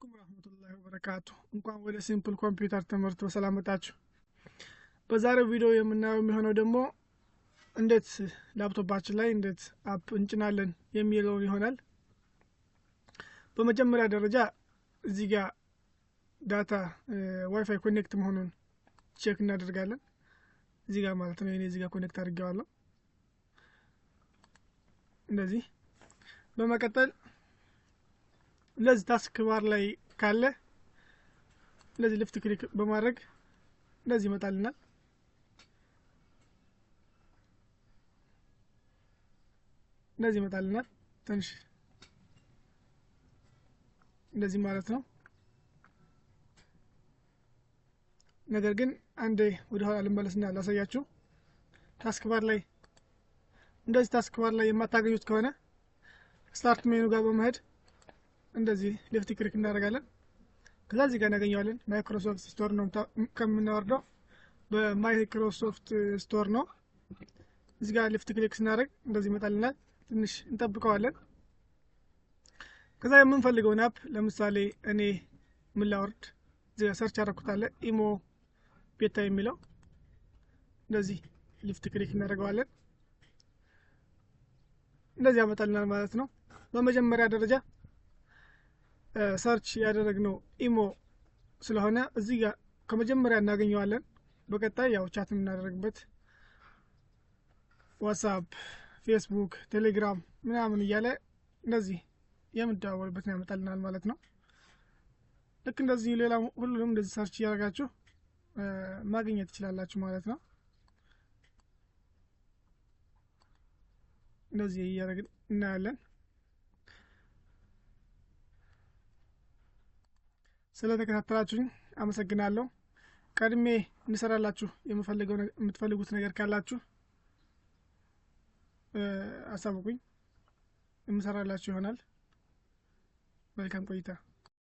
አለይኩም ወራህመቱላሂ ወበረካቱ። እንኳን ወደ ሲምፕል ኮምፒውተር ትምህርት በሰላም መጣችሁ። በዛሬው ቪዲዮ የምናየው የሚሆነው ደግሞ እንዴት ላፕቶፓችን ላይ እንዴት አፕ እንጭናለን የሚለውን ይሆናል። በመጀመሪያ ደረጃ እዚህ ጋር ዳታ ዋይፋይ ኮኔክት መሆኑን ቼክ እናደርጋለን። እዚህ ጋር ማለት ነው። እኔ እዚህ ጋር ኮኔክት አድርጌዋለሁ እንደዚህ። በመቀጠል ለዚህ ታስክ ባር ላይ ካለ ለዚህ ሌፍት ክሊክ በማድረግ እንደዚህ ይመጣልናል። እንደዚህ ይመጣልናል ትንሽ እንደዚህ ማለት ነው። ነገር ግን አንዴ ወደ ኋላ ልመለስና ላሳያችሁ። ታስክ ባር ላይ እንደዚህ ታስክ ባር ላይ የማታገኙት ከሆነ ስታርት ሜኑ ጋር በመሄድ እንደዚህ ሌፍት ክሊክ እናደርጋለን። ከዛ እዚህ ጋር እናገኘዋለን። ማይክሮሶፍት ስቶር ነው ከምናወርደው በማይክሮሶፍት ስቶር ነው። እዚህ ጋር ሌፍት ክሊክ ስናደርግ እንደዚህ ይመጣልናል። ትንሽ እንጠብቀዋለን። ከዛ የምንፈልገውን አፕ ለምሳሌ እኔ ምን ላወርድ እዚህ ጋር ሰርች አደረኩታለ ኢሞ ቤታ የሚለው እንደዚህ ሌፍት ክሊክ እናደርገዋለን። እንደዚህ ያመጣልናል ማለት ነው። በመጀመሪያ ደረጃ ሰርች ያደረግነው ኢሞ ስለሆነ እዚህ ጋር ከመጀመሪያ እናገኘዋለን። በቀጣይ ያው ቻት የምናደርግበት ዋትስአፕ፣ ፌስቡክ፣ ቴሌግራም ምናምን እያለ እንደዚህ የምንደዋወልበት ያመጣልናል ማለት ነው። ልክ እንደዚህ ሌላ ሁሉንም እንደዚህ ሰርች ያደርጋችሁ ማግኘት ትችላላችሁ ማለት ነው። እንደዚህ እያደረግን እናያለን። ስለተከታተላችሁኝ አመሰግናለሁ። ቀድሜ እንሰራላችሁ የምትፈልጉት ነገር ካላችሁ አሳውቁኝ፣ እንሰራላችሁ ይሆናል። መልካም ቆይታ።